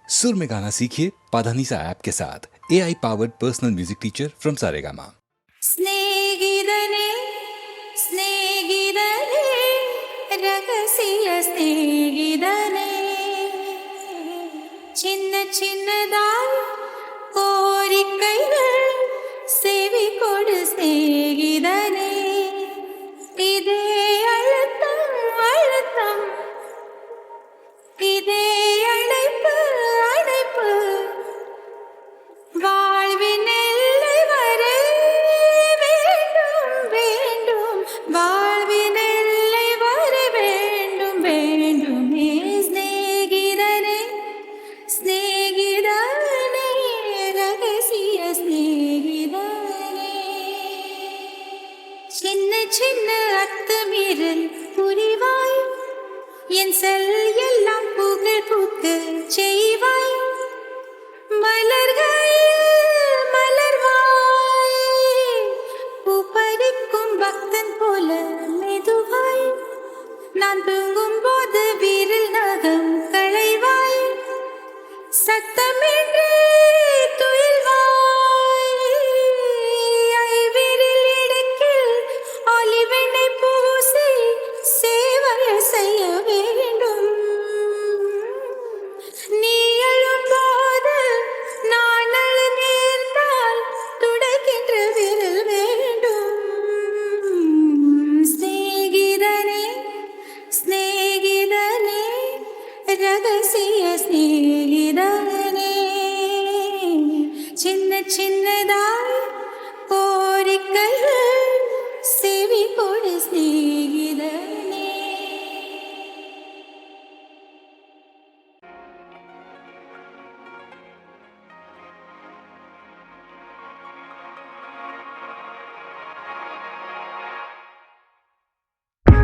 सुर में गाना सीखिए पाधानीसा ऐप के साथ AI powered personal music teacher from Saregama. स्नेहिदने स्नेहिदने रहस्य स्नेहिदने சின்ன சின்னதாய் கோரிக்கைகள் செவி கொடு சிநேகிதனே. இதே அழுத்தம் அழுத்தம், இதே அழைப்பு அழைப்பு, வாழ்வின் எல்லை வரை வேண்டும் வேண்டும், வாழ்வின் எல்லை வரை வேண்டும் வேண்டும். ஸ்நேகிதனே ஸ்நேகிதனே ரகசிய ஸ்நேகிதனே. சின்ன சின்ன அத்துமீறல் புரிவாய், என் செல் எல்லாம் புகழ் பூக்க செய்வாய். மலர்கள் மலர்வாய், பூ பறிக்கும் பக்தன் போல மெதுவாய். நான் தூங்கும் போது வீரில் நகம் களைவாய். சத்தமின்றி துயில்வாய், ஐவிரில் இடுக்கில் ஒளிவெண்ணை பூசி சேவை செய்ய வேண்டும். நீ எழும்போது நான் அழ நேர்ந்தால் துடைக்கின்ற விரல் வேண்டும். ஸ்நேகிதனே ஸ்நேகிதனே ரகசிய ஸ்நேகிதனே. சின்ன சின்னதாய் கோரிக்கைகள் செவி கொடு ஸ்நேகிதனே.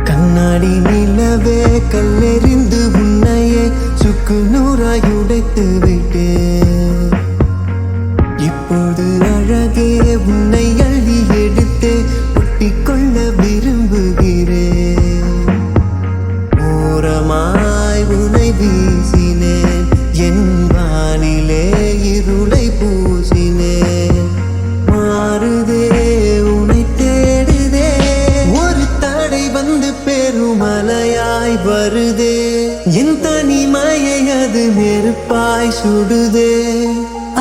கண்ணாடி நிலவே கல்லெறிந்து உன்னையே சுக்கு நூறாய் உடைத்து விட்டேன். இப்போது அழகே உன்னை அள்ளி எடுத்து ஒட்டிக்கொள்ள விரும்புகிறேன். ஓரமாய் உன்னை வீசினேன், என் வானிலே இருளை பூசினேன். மாறுதே உன்னை தேடுதே, ஒரு தடை வந்து பெருமலையாய் வருதே. என் தனிமையை அது நெருப்பாய் சுடுதே.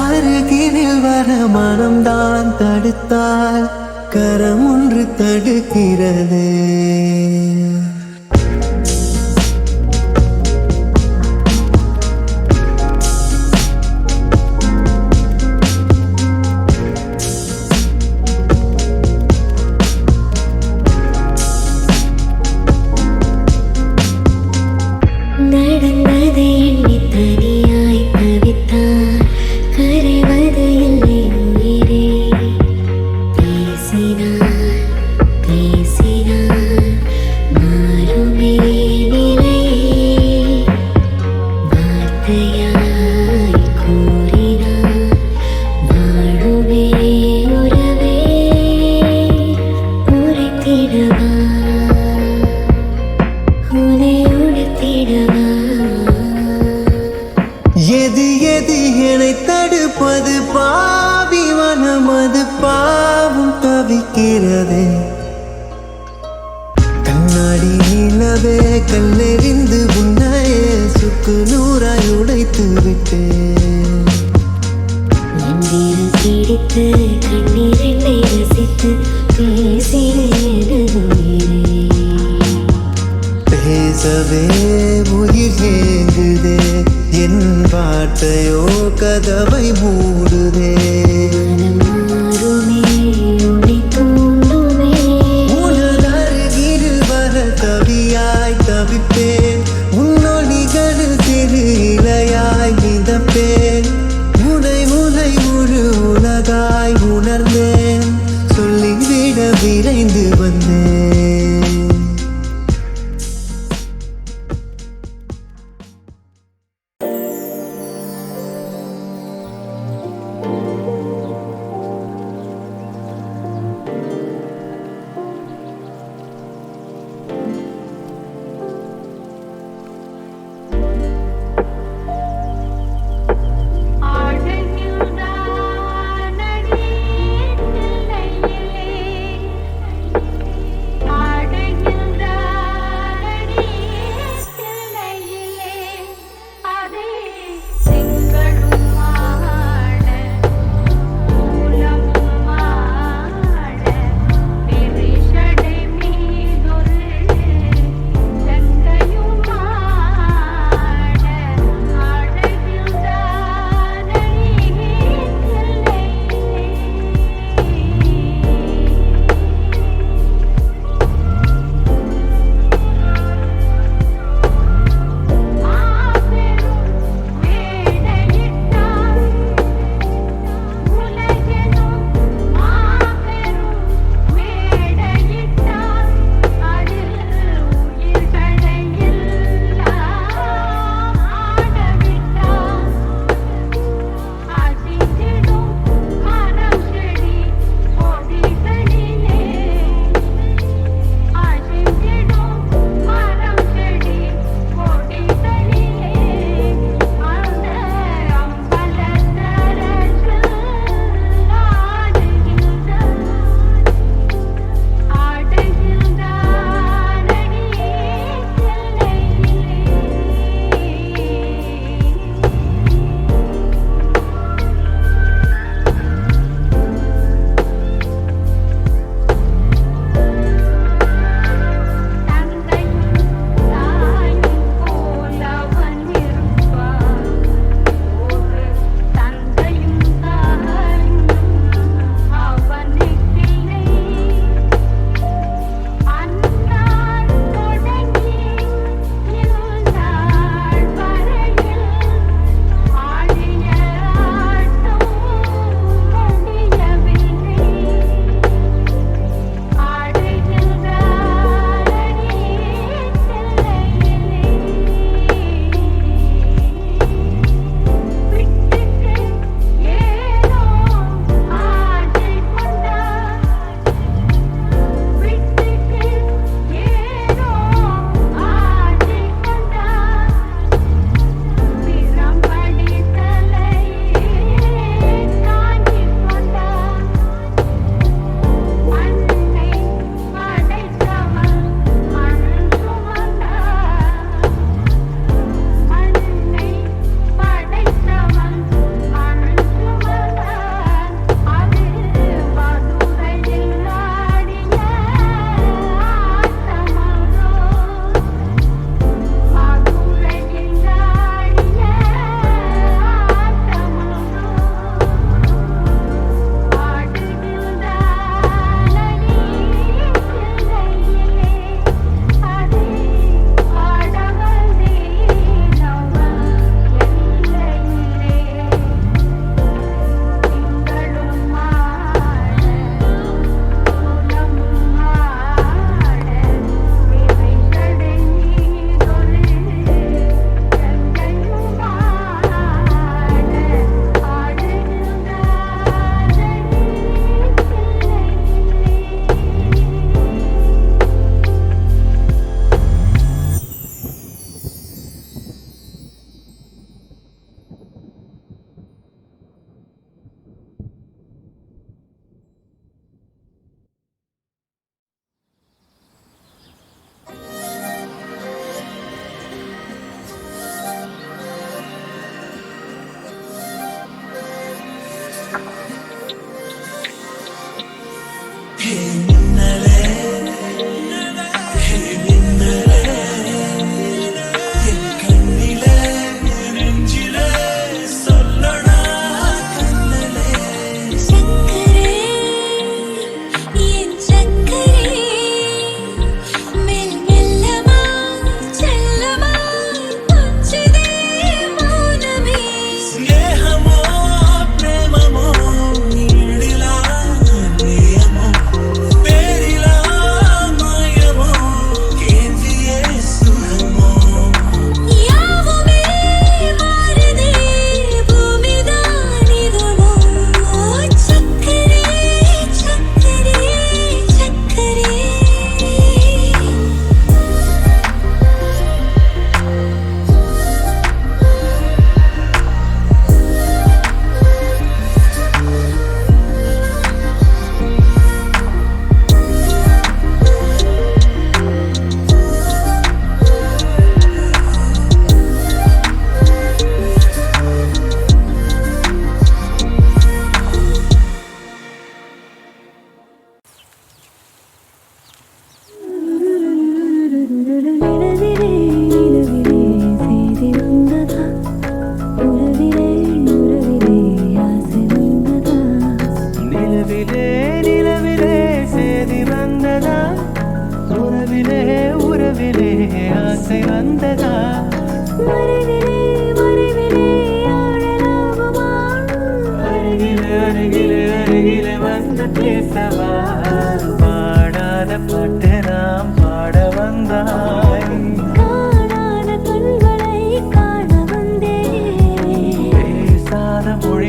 அருகினில் வர மனம்தான் தடுத்தால் கரம் ஒன்று தடுக்கிறது. நடந்ததை எண்ணி தனியாய் தவித்தார், கரைவது இல்லை உயிரே. பேசினார் பேசினார் மாறுமே நிலையே. வார்த்தையாய் கூறினார் வாழுமே உறவே. உரைத்திடவா உனை உணர்த்திடவா. எது எது என்னை தடுப்பது, பாவி மனம் அது பாவம் தவிக்கிறதே. கண்ணாடி நிலவே கல்லெறிந்து உன்னையே சுக்கு நூறாய் உடைத்து விட்டேன். மந்திர பிடித்து கண்ணீரெண்ணை ரசித்து பேசினேன் உயிரே. பேசவே உயிர் ஏங்குதே, என் வார்த்தையோ கதவை மூடுதே. மனம் மாறுமே உன்னை தூண்டுமே. உனது அருகில் வர தவியாய் தவிப்பேன். உன்னொலிகளில் திரு இலையாய் மிதப்பேன். உனை உனை முழு உலகாய் உணர்ந்தேன். சொல்லிவிட விரைந்து வந்தேன்.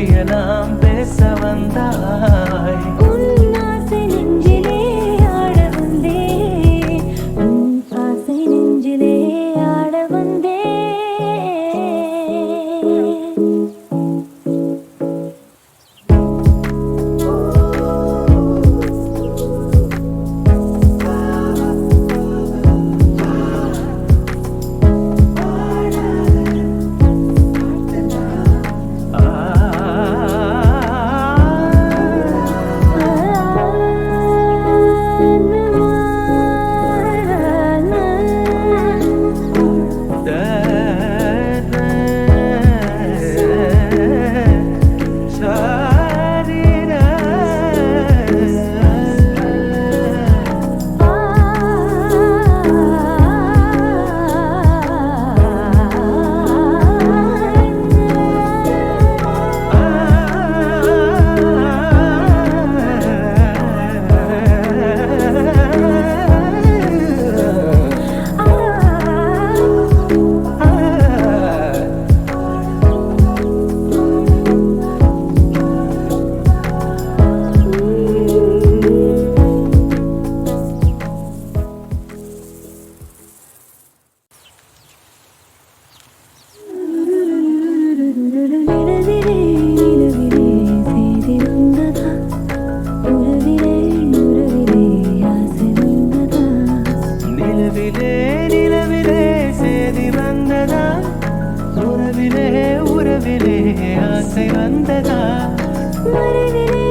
மொழியெல்லாம் பேச வந்தாய். உன் ஆசை நெஞ்சிலே ஆட வந்தேன், உன் ஆசை நெஞ்சிலே ஆட வந்தேன். உறவிலே உறவிலே ஆசை வந்ததா? மறைவிலே